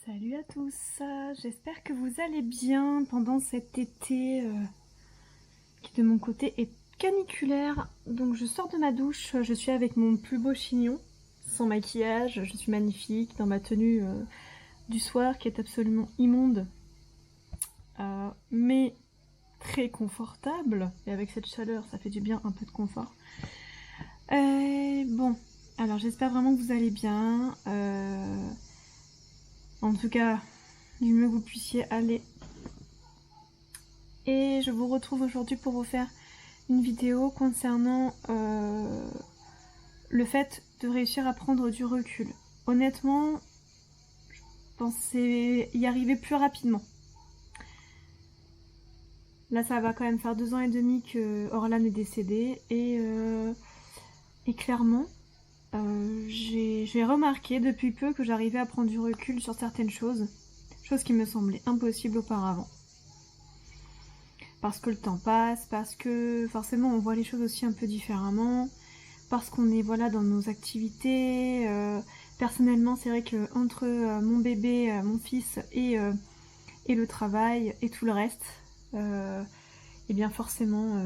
Salut à tous, j'espère que vous allez bien pendant cet été qui de mon côté est caniculaire. Donc je sors de ma douche, je suis avec mon plus beau chignon, sans maquillage, je suis magnifique dans ma tenue du soir qui est absolument immonde, mais très confortable. Et avec cette chaleur, ça fait du bien, un peu de confort. Bon, alors j'espère vraiment que vous allez bien. En tout cas, du mieux que vous puissiez aller. Et je vous retrouve aujourd'hui pour vous faire une vidéo concernant le fait de réussir à prendre du recul. Honnêtement, je pensais y arriver plus rapidement. Là, ça va quand même faire 2 ans et demi que Orlan est décédé et clairement, j'ai remarqué depuis peu que j'arrivais à prendre du recul sur certaines choses qui me semblaient impossibles auparavant. Parce que le temps passe, parce que forcément on voit les choses aussi un peu différemment, parce qu'on est voilà dans nos activités. Personnellement, c'est vrai que entre mon bébé, mon fils et le travail et tout le reste, et bien forcément,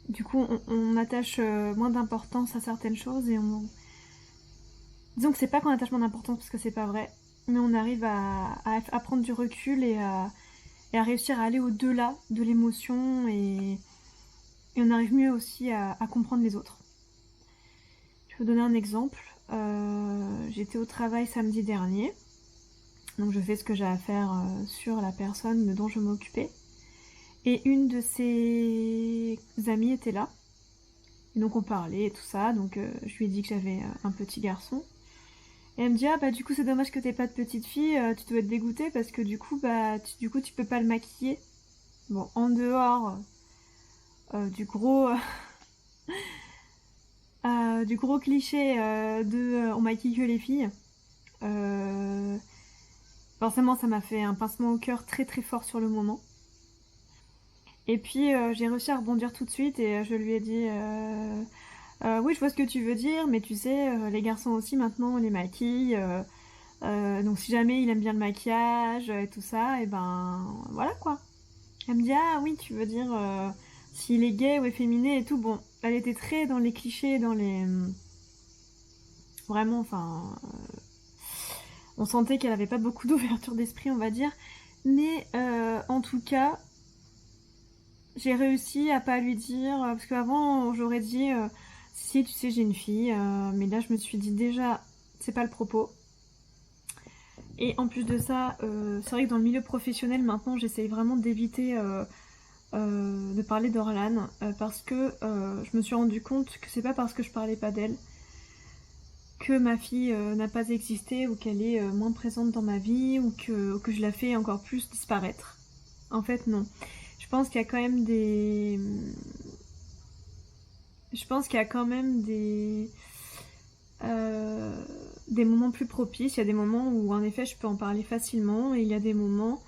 du coup, on attache moins d'importance à certaines choses et disons que c'est pas qu'on attache moins d'importance parce que c'est pas vrai, mais on arrive à prendre du recul et à réussir à aller au-delà de l'émotion et on arrive mieux aussi à comprendre les autres. Je vais vous donner un exemple. J'étais au travail samedi dernier, donc je fais ce que j'ai à faire sur la personne dont je m'occupais. Et une de ses amies était là. Et donc on parlait et tout ça, donc je lui ai dit que j'avais un petit garçon. Et elle me dit, ah bah du coup c'est dommage que t'aies pas de petite fille, tu dois être dégoûtée parce que du coup tu peux pas le maquiller. Bon, en dehors du gros du gros cliché de on maquille que les filles, forcément ça m'a fait un pincement au cœur très très fort sur le moment. Et puis j'ai réussi à rebondir tout de suite et je lui ai dit oui, je vois ce que tu veux dire, mais tu sais, les garçons aussi maintenant on les maquille, donc si jamais il aime bien le maquillage et tout ça, et ben voilà quoi. Elle me dit ah oui, tu veux dire s'il est gay ou efféminé et tout. Bon, elle était très dans les clichés, dans les vraiment, enfin, on sentait qu'elle avait pas beaucoup d'ouverture d'esprit, on va dire. Mais en tout cas, j'ai réussi à pas lui dire, parce qu'avant j'aurais dit si tu sais j'ai une fille, mais là je me suis dit déjà c'est pas le propos. Et en plus de ça, c'est vrai que dans le milieu professionnel maintenant j'essaye vraiment d'éviter de parler d'Orlan parce que je me suis rendu compte que c'est pas parce que je parlais pas d'elle que ma fille n'a pas existé ou qu'elle est moins présente dans ma vie ou que je la fais encore plus disparaître. En fait non. Je pense qu'il y a quand même des... Je pense qu'il y a quand même des moments plus propices. Il y a des moments où en effet je peux en parler facilement et il y a des moments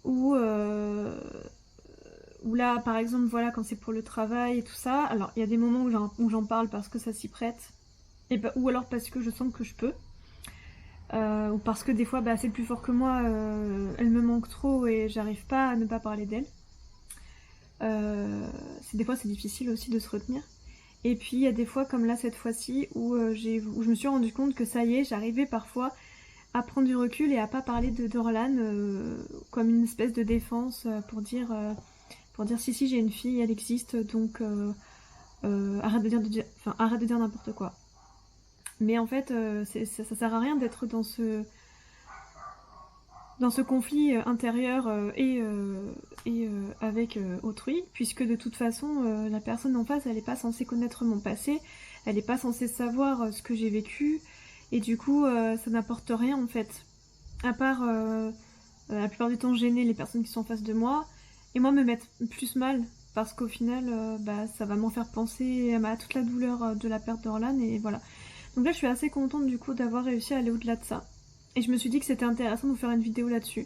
où là par exemple voilà quand c'est pour le travail et tout ça, alors il y a des moments où j'en parle parce que ça s'y prête et ou alors parce que je sens que je peux ou parce que des fois bah, c'est plus fort que moi, elle me manque trop et j'arrive pas à ne pas parler d'elle. Des fois c'est difficile aussi de se retenir. Et puis il y a des fois comme là cette fois-ci où je me suis rendu compte que ça y est, j'arrivais parfois à prendre du recul et à pas parler d'Orlan comme une espèce de défense pour dire si j'ai une fille, elle existe, donc arrête de dire n'importe quoi. Mais en fait ça sert à rien d'être dans ce conflit intérieur et avec autrui, puisque de toute façon la personne en face elle n'est pas censée connaître mon passé, elle n'est pas censée savoir ce que j'ai vécu, et du coup ça n'apporte rien en fait, à part la plupart du temps gêner les personnes qui sont en face de moi, et moi me mettre plus mal, parce qu'au final ça va m'en faire penser à toute la douleur de la perte d'Orlan, et voilà. Donc là je suis assez contente du coup d'avoir réussi à aller au-delà de ça. Et je me suis dit que c'était intéressant de vous faire une vidéo là-dessus.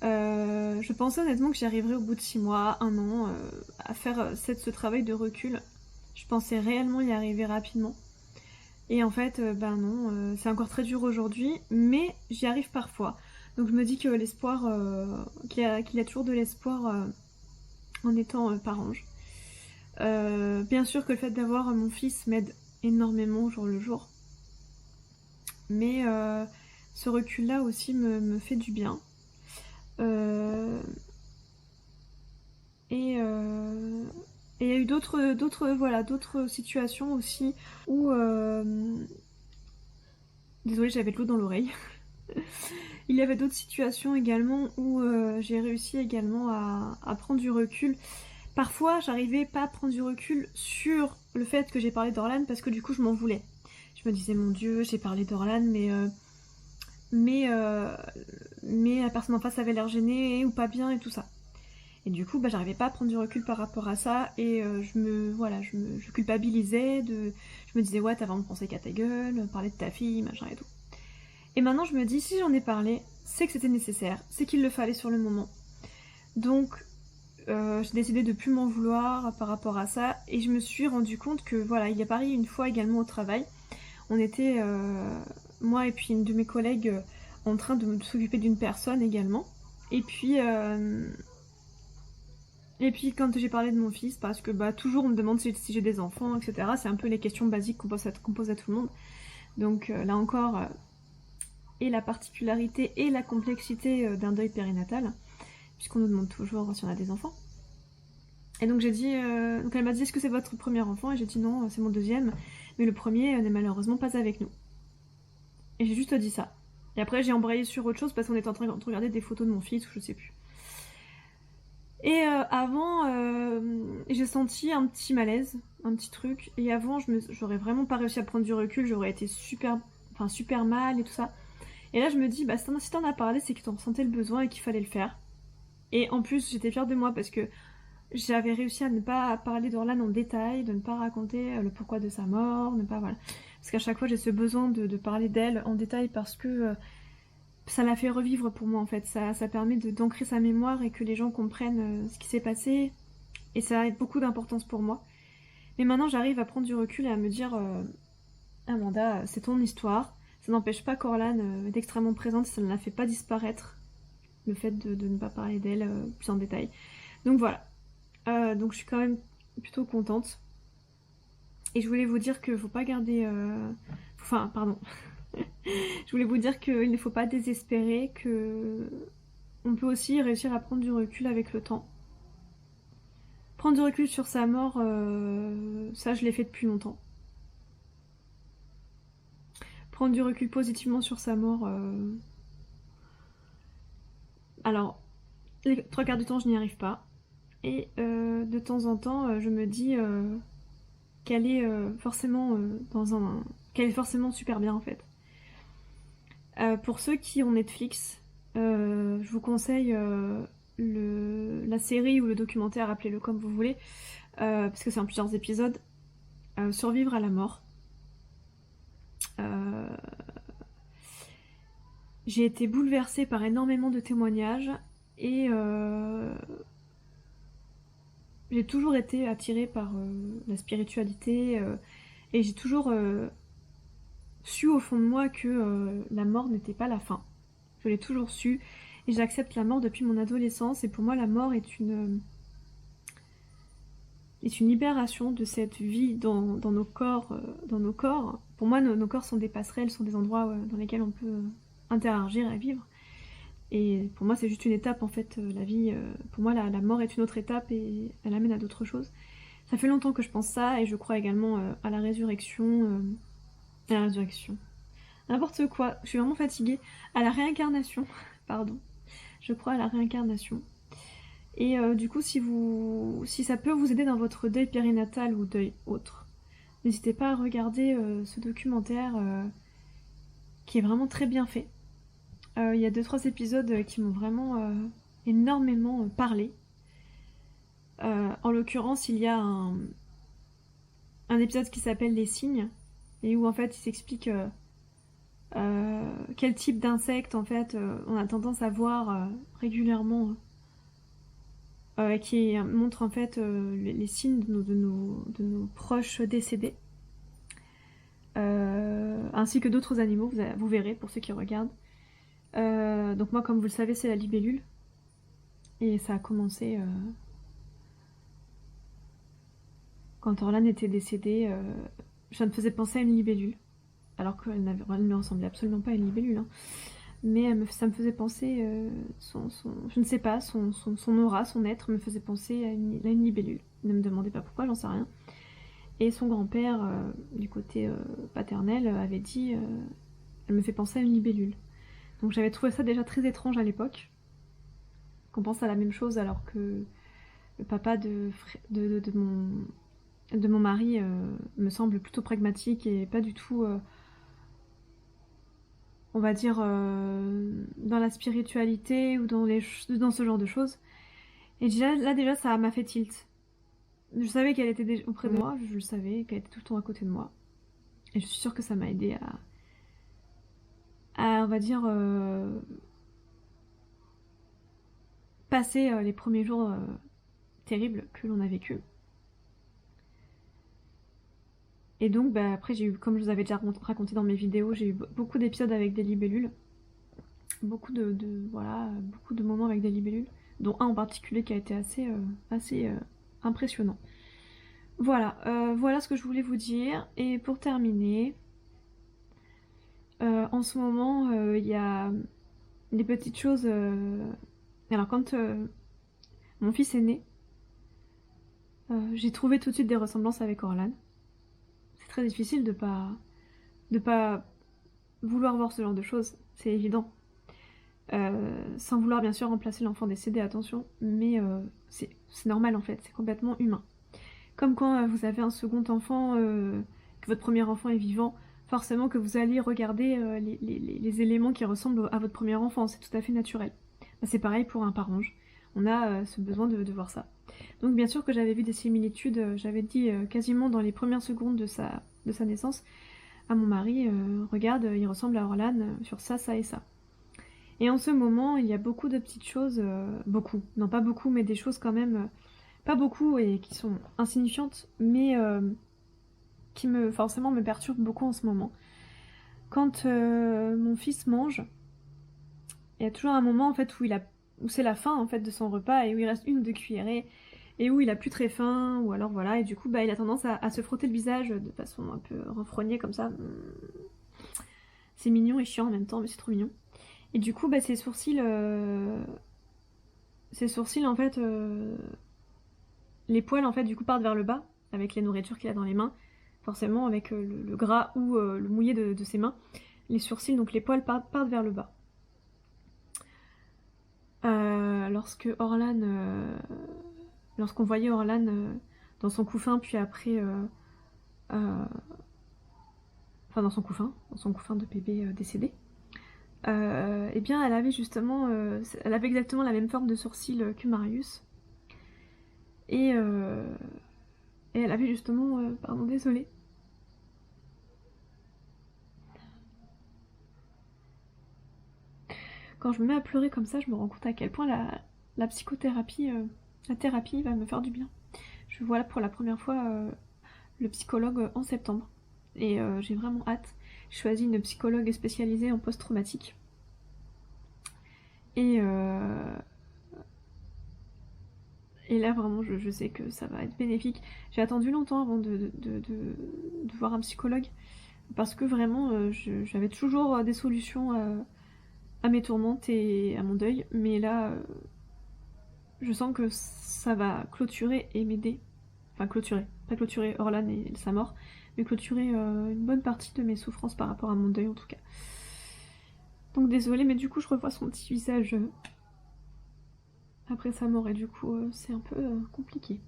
Je pensais honnêtement que j'y arriverais au bout de 6 mois, 1 an, à faire ce travail de recul. Je pensais réellement y arriver rapidement. Et en fait, ben non, c'est encore très dur aujourd'hui, mais j'y arrive parfois. Donc je me dis que l'espoir, qu'il y a toujours de l'espoir en étant parent. Bien sûr que le fait d'avoir mon fils m'aide énormément au jour le jour. Mais ce recul-là aussi me fait du bien. Et il y a eu d'autres situations aussi où... Désolée, j'avais de l'eau dans l'oreille. Il y avait d'autres situations également où j'ai réussi également à prendre du recul. Parfois, j'arrivais pas à prendre du recul sur le fait que j'ai parlé d'Orlan parce que du coup, je m'en voulais. Je me disais, mon Dieu, j'ai parlé d'Orlan, mais la personne en face avait l'air gênée ou pas bien et tout ça. Et du coup, j'arrivais pas à prendre du recul par rapport à ça et je culpabilisais, je me disais, ouais, t'as vraiment pensé qu'à ta gueule, parler de ta fille, machin et tout. Et maintenant, je me dis, si j'en ai parlé, c'est que c'était nécessaire, c'est qu'il le fallait sur le moment. Donc, j'ai décidé de plus m'en vouloir par rapport à ça, et je me suis rendu compte que, voilà, il y a pareil une fois également au travail, on était, moi et puis une de mes collègues, en train de s'occuper d'une personne également, et puis quand j'ai parlé de mon fils, parce que toujours on me demande si j'ai des enfants, etc., c'est un peu les questions basiques qu'on pose à tout le monde, donc là encore... et la particularité et la complexité d'un deuil périnatal, puisqu'on nous demande toujours si on a des enfants. Et donc j'ai dit, donc elle m'a dit, est-ce que c'est votre premier enfant? Et j'ai dit non, c'est mon deuxième, mais le premier n'est malheureusement pas avec nous. Et j'ai juste dit ça. Et après j'ai embrayé sur autre chose parce qu'on était en train de regarder des photos de mon fils ou je sais plus. Et avant, j'ai senti un petit malaise, un petit truc. Et avant, j'aurais vraiment pas réussi à prendre du recul, j'aurais été super mal et tout ça. Et là, je me dis, si t'en as parlé, c'est que t'en ressentais le besoin et qu'il fallait le faire. Et en plus, j'étais fière de moi parce que j'avais réussi à ne pas parler d'Orlan en détail, de ne pas raconter le pourquoi de sa mort, ne pas, voilà. Parce qu'à chaque fois, j'ai ce besoin de parler d'elle en détail parce que ça l'a fait revivre pour moi, en fait. Ça permet d'ancrer sa mémoire et que les gens comprennent ce qui s'est passé. Et ça a beaucoup d'importance pour moi. Mais maintenant, j'arrive à prendre du recul et à me dire, Amanda, c'est ton histoire. Ça n'empêche pas qu'Orlan est extrêmement présente, ça ne la fait pas disparaître, le fait de ne pas parler d'elle plus en détail. Donc voilà. Donc je suis quand même plutôt contente. Et je voulais vous dire que faut pas garder... Enfin, pardon. Je voulais vous dire qu'il ne faut pas désespérer, que on peut aussi réussir à prendre du recul avec le temps. Prendre du recul sur sa mort, ça je l'ai fait depuis longtemps. Prendre du recul positivement sur sa mort... Alors, les 3 quarts du temps je n'y arrive pas. Et de temps en temps, je me dis qu'elle est forcément qu'elle est forcément super bien en fait. Pour ceux qui ont Netflix, je vous conseille la série ou le documentaire, appelez-le comme vous voulez, parce que c'est en plusieurs épisodes, Survivre à la mort. J'ai été bouleversée par énormément de témoignages et j'ai toujours été attirée par la spiritualité et j'ai toujours su au fond de moi que la mort n'était pas la fin. Je l'ai toujours su et j'accepte la mort depuis mon adolescence et pour moi la mort est une libération de cette vie dans nos corps. Pour moi nos corps sont des passerelles, sont des endroits dans lesquels on peut interagir et vivre. Et pour moi c'est juste une étape en fait, la vie, pour moi la mort est une autre étape et elle amène à d'autres choses. Ça fait longtemps que je pense ça et je crois également à la résurrection. À la résurrection. N'importe quoi, je suis vraiment fatiguée. À la réincarnation, pardon. Je crois à la réincarnation. Et du coup, si ça peut vous aider dans votre deuil périnatal ou deuil autre, n'hésitez pas à regarder ce documentaire qui est vraiment très bien fait. Il y a 2-3 épisodes qui m'ont vraiment énormément parlé. En l'occurrence, il y a un épisode qui s'appelle Les signes, et où en fait il s'explique quel type d'insectes en fait on a tendance à voir régulièrement, qui montre en fait les signes de nos proches décédés. ainsi que d'autres animaux, vous verrez pour ceux qui regardent. Donc moi, comme vous le savez, c'est la libellule. Et ça a commencé quand Orlan était décédée. Ça me faisait penser à une libellule. Alors qu'elle ne ressemblait absolument pas à une libellule. Hein. Mais ça me faisait penser, je ne sais pas, son aura, son être me faisait penser à une libellule. Ne me demandez pas pourquoi, j'en sais rien. Et son grand-père, du côté paternel, avait dit elle me fait penser à une libellule. Donc j'avais trouvé ça déjà très étrange à l'époque, qu'on pense à la même chose alors que le papa de mon mari me semble plutôt pragmatique et pas du tout, on va dire, dans la spiritualité ou dans ce genre de choses. Et déjà, ça m'a fait tilt. Je savais qu'elle était déjà auprès de moi, je le savais, qu'elle était tout le temps à côté de moi. Et je suis sûre que ça m'a aidé on va dire, passer les premiers jours terribles que l'on a vécu. Et donc, bah, après, j'ai eu, comme je vous avais déjà raconté dans mes vidéos, j'ai eu beaucoup d'épisodes avec des libellules. Beaucoup beaucoup de moments avec des libellules, dont un en particulier qui a été assez impressionnant. Voilà, voilà ce que je voulais vous dire. Et pour terminer, en ce moment, il y a des petites choses. Alors, quand mon fils est né, j'ai trouvé tout de suite des ressemblances avec Orlan. C'est très difficile de pas vouloir voir ce genre de choses, c'est évident. Sans vouloir bien sûr remplacer l'enfant décédé, attention, mais c'est normal en fait, c'est complètement humain. Comme quand vous avez un second enfant, que votre premier enfant est vivant, forcément que vous allez regarder les éléments qui ressemblent à votre premier enfant, c'est tout à fait naturel. Bah, c'est pareil pour un parange, on a ce besoin de voir ça. Donc bien sûr que j'avais vu des similitudes, j'avais dit quasiment dans les premières secondes de sa naissance à mon mari, regarde, il ressemble à Orlan sur ça, ça et ça. Et en ce moment, il y a beaucoup de petites choses, beaucoup, non pas beaucoup, mais des choses quand même, pas beaucoup et qui sont insignifiantes, mais qui forcément me perturbent beaucoup en ce moment. Quand mon fils mange, il y a toujours un moment en fait où c'est la fin en fait de son repas et où il reste une ou deux cuillerées et où il a plus très faim ou alors voilà et du coup bah il a tendance à se frotter le visage de façon un peu renfrognée comme ça. C'est mignon et chiant en même temps, mais c'est trop mignon. Et du coup, bah, ses sourcils en fait, les poils en fait, du coup, partent vers le bas, avec les nourritures qu'il a dans les mains, forcément avec le gras ou le mouillé de ses mains. Les sourcils, donc les poils partent vers le bas. Lorsqu'on voyait Orlan dans son couffin, puis après, enfin dans son couffin de bébé décédé, eh bien elle avait exactement la même forme de sourcils que Marius. Et elle avait justement, pardon, désolée. Quand je me mets à pleurer comme ça, je me rends compte à quel point la psychothérapie, la thérapie va me faire du bien. Je vois pour la première fois le psychologue en septembre. Et j'ai vraiment hâte. J'ai choisi une psychologue spécialisée en post-traumatique. Et là, vraiment, je sais que ça va être bénéfique. J'ai attendu longtemps avant de voir un psychologue. Parce que vraiment, j'avais toujours des solutions à mes tourmentes et à mon deuil. Mais là, je sens que ça va clôturer et m'aider. Enfin, clôturer. Pas clôturer Orlan et sa mort. Mais clôturer une bonne partie de mes souffrances par rapport à mon deuil, en tout cas. Donc désolée, mais du coup, je revois son petit visage après sa mort. Et du coup, c'est un peu compliqué.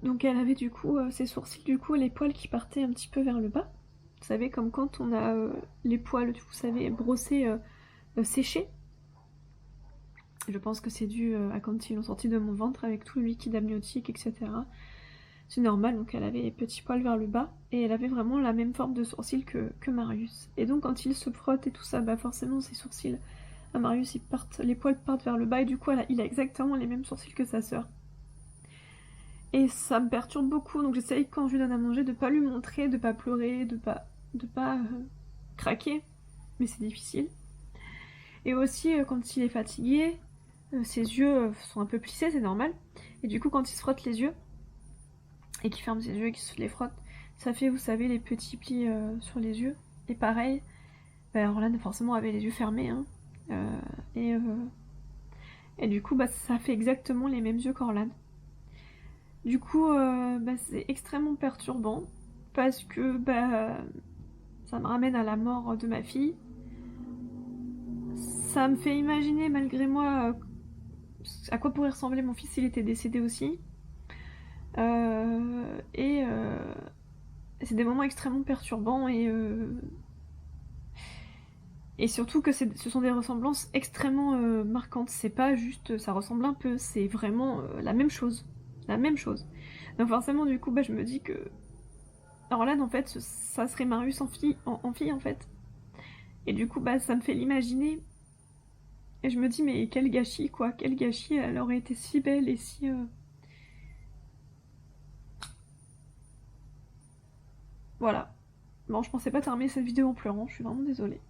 Donc elle avait du coup ses sourcils, du coup les poils qui partaient un petit peu vers le bas. Vous savez, comme quand on a les poils, vous savez, brossés, séchés. Je pense que c'est dû à quand ils l'ont sorti de mon ventre avec tout le liquide amniotique, etc. C'est normal, donc elle avait les petits poils vers le bas et elle avait vraiment la même forme de sourcils que Marius. Et donc quand il se frotte et tout ça, bah forcément ses sourcils à Marius, les poils partent vers le bas et du coup il a exactement les mêmes sourcils que sa sœur. Et ça me perturbe beaucoup, donc j'essaye quand je lui donne à manger de pas lui montrer, de pas pleurer, de pas craquer, mais c'est difficile. Et aussi quand il est fatigué, ses yeux sont un peu plissés, c'est normal. Et du coup quand il se frotte les yeux, et qu'il ferme ses yeux et qu'il se les frotte, ça fait, vous savez, les petits plis sur les yeux. Et pareil, bah, Orlan forcément avait les yeux fermés, hein. Et du coup, bah, ça fait exactement les mêmes yeux qu'Orlan. Du coup, bah, c'est extrêmement perturbant parce que bah, ça me ramène à la mort de ma fille. Ça me fait imaginer, malgré moi, à quoi pourrait ressembler mon fils s'il était décédé aussi. Euh, et euh, c'est des moments extrêmement perturbants et surtout que ce sont des ressemblances extrêmement marquantes. C'est pas juste ça ressemble un peu, c'est vraiment la même chose. La même chose. Donc forcément, du coup, bah, je me dis que Orlan, en fait, ça serait Marius en fille, en fait. Et du coup, bah, ça me fait l'imaginer. Et je me dis, mais quel gâchis, quoi. Quel gâchis, elle aurait été si belle et si... Voilà. Bon, je pensais pas terminer cette vidéo en pleurant, je suis vraiment désolée.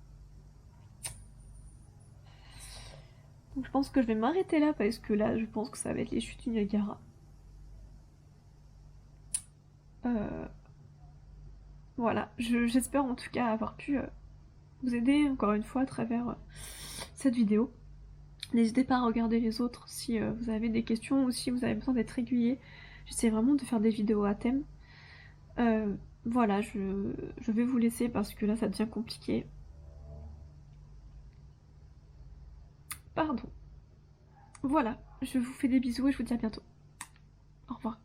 Donc je pense que je vais m'arrêter là, parce que là, je pense que ça va être les chutes du Niagara. Voilà, j'espère en tout cas avoir pu vous aider encore une fois à travers cette vidéo. N'hésitez pas à regarder les autres si vous avez des questions ou si vous avez besoin d'être régulier. J'essaie vraiment de faire des vidéos à thème. Voilà, je vais vous laisser parce que là ça devient compliqué. Pardon. Voilà, je vous fais des bisous et je vous dis à bientôt. Au revoir.